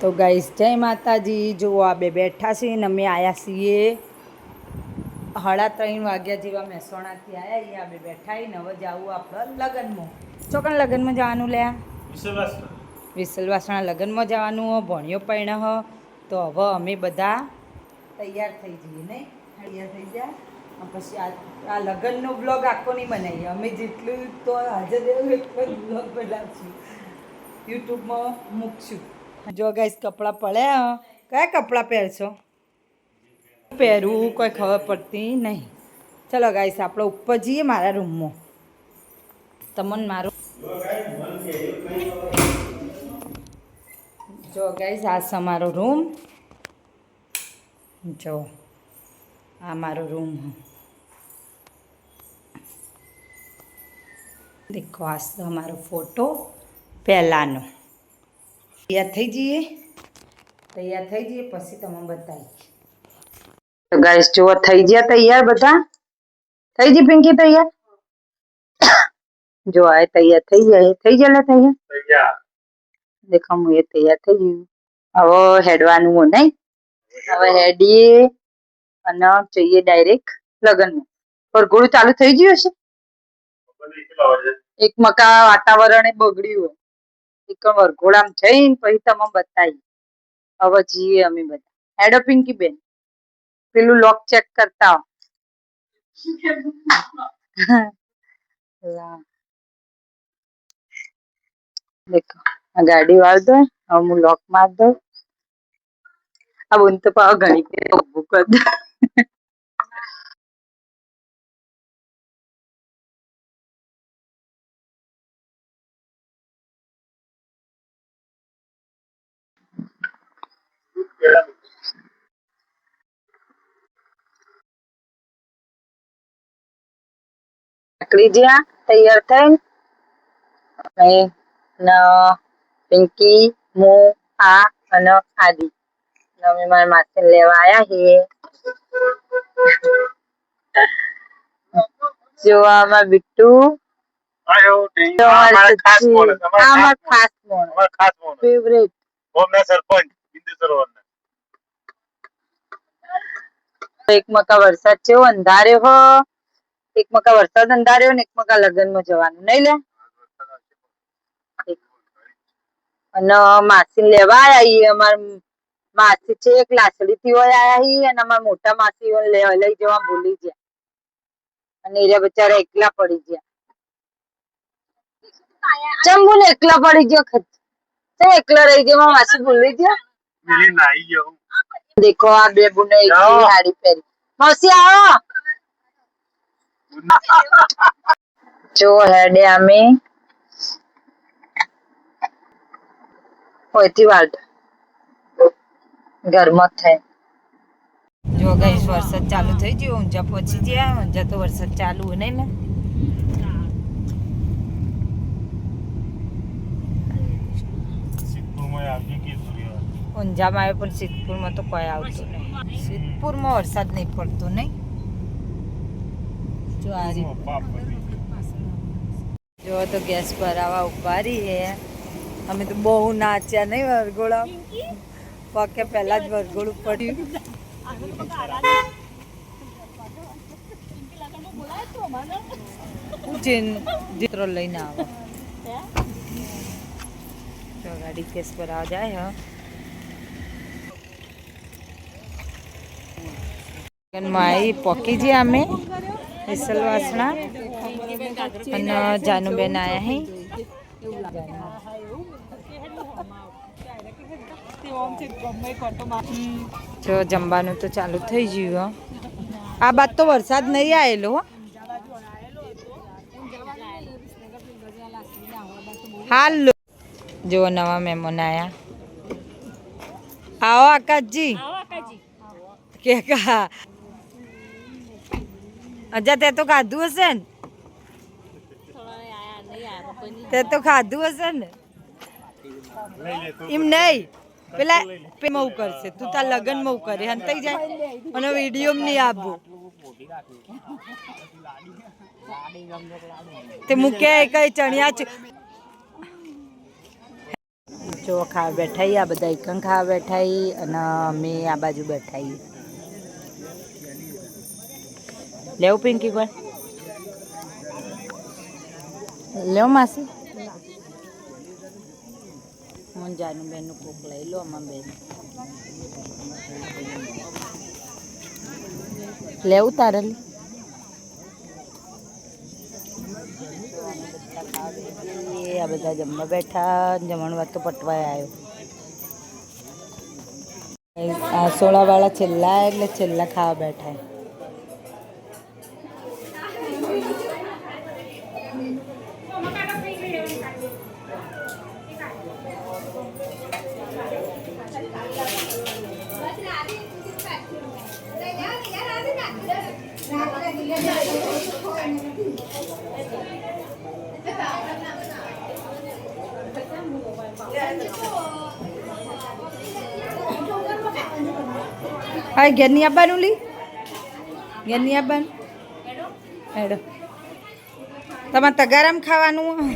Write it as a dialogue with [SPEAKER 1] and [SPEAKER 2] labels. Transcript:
[SPEAKER 1] તો ગાઈસ જય માતાજી. જો આ બે બેઠા છે ને અમે આવ્યા છીએ 3:30 વાગ્યા જેવા મહેસાણાથી આવ્યા. આ બે બેઠા ને હવે જવું આપણે લગ્નમાં. ચોકન લગ્નમાં જવાનું લે વિસલવાસણા લગ્નમાં જવાનું હો. ભણ્યો પૈણા હો તો હવે અમે બધા તૈયાર થઈ જઈએ નહીં. તૈયાર થઈ ગયા પછી આ લગ્નનો બ્લોગ આખો નહીં બનાવીએ અમે. જેટલું તો હાજર રહેવું એટલો જ બ્લોગ બનાવશું, યુટ્યુબમાં મૂકશું. જો ગાઈસ કપડાં પડ્યા. કયા કપડાં પહેરશો? પહેરવું કોઈ ખબર પડતી નહીં. ચલો ગાઈસ આપણે ઉપર જઈએ મારા રૂમમાં. તમને મારું જો ગાઈસ આ છે મારો રૂમ. જો આ મારો રૂમ. દેખો આ છે અમારો ફોટો પહેલાંનો. તૈયાર થઈ જઈએ પછી તમે બતાવી. તો ગાઈસ જો થઈ ગયા તૈયાર. બધા થઈ ગઈ. પિંકી તૈયાર? જો આ તૈયાર થઈ ગયા. થઈ ગયા તૈયાર. દેખો હું એ તૈયાર થઈ ગયું. હવે હેડવાનું હોય નહીં. હવે હેડીએ અને જઈએ ડાયરેક્ટ લગ્નમાં. પરઘોડું ચાલુ થઈ ગયું હશે. એક મકા વાતાવરણ બગડ્યું હોય. એક વરઘોડામાં જઈને પછી તમે બતાવી. હવે જઈએ અમે બધા. હેડો પિંકી બેન, પેલું લોક ચેક કરતા દેખો આ ગાડી વાળ દો. હવે હું લોક માર દઉં. આ બોન તો પાવ ઘણી ઉભું કરી દે. આકડી જ્યાં તૈયાર થઈને પિંકી હું આ અને આદિ અમે મારા માસી લેવા આયા છીએ. જો આમાં બિટ્ટુ ફેવરેટ એક મકા વરસાદ છે અંધાર્યો હો. એક મકા વરસાદ અંધાર્યો ને એક મકા લગ્નમાં જવાનું નહીં લે. અને માસી લેવા આયા. અમાર માસી છે એક લાસડી થી હોય આયા હી અને અમાર મોટા માસી લઈ જવા ભૂલી ગયા અને એરા બચારા એકલા પડી ગયા. ચંબુ ને એકલા પડી ગયો. તો એકલા રહી ગયા. માસી ભૂલી ગયા. દેખો આ બે બુને એક સાડી પહેરી. માસી આવો. જો હેડે અમે હોયથી વાળ ઘરમાં થાય. જો ગાઈસ વરસાદ ચાલુ થઈ ગયો. ઊંઝા પહોંચી ગયા. ઊંઝા તો વરસાદ ચાલુ હોય નહીં ને. ઊંઝામાં આવ્યો પણ સિદ્ધપુરમાં તો કોઈ આવતું નહીં. સિદ્ધપુરમાં વરસાદ નહીં પડતો નહીં. જો આ જો તો ગેસ ભરાવા ઉભા રહીએ. અમે તો બહુ નાચ્યા નહીં વરઘોડા. પકે પહેલા જ વરઘોડું પડ્યું. ચિત્રો લઈને આવો. તો ગાડી કેસ ભરાવા જાય. માઈ પોકી જઈએ અમે વિસલવાસણા અને જાનુબેન આયા હી. જો જમવાનું તો ચાલુ થઈ ગયું. આ બાદ તો વરસાદ નહીં આવેલો. હાલ જો નવા મહેમાન આયા. આવો આકાશજી. કે કા અજા તે તો ખાધું હશે ને. તે તો ખાધું હશે ને. એમ નહીં પેલા મઉ કરશે. તું તાર લગન મઉ કરે હંતાઈ જાય અને વિડીયો નહીં આપવું. તે મૂકે કઈ ચણિયા જો ખાવા બેઠા આ બધા એકંગ ખાવા બેઠા અને અમે આ બાજુ બેઠા લેવું પિંકી કોઈ લેવ માસી હું જાનું બેનનું કોક લઈ લો અમાર બેન લેવું તારેલી આ બધા જમવા બેઠા જમણ વાત તો પટવાય આવ્યો આ સોળાવાળા છેલ્લા એટલે છેલ્લા ખાવા બેઠા હા ઘેરની આવવાનું લી ઘેરની આવવાનું હેડો તમારે તગારામ ખાવાનું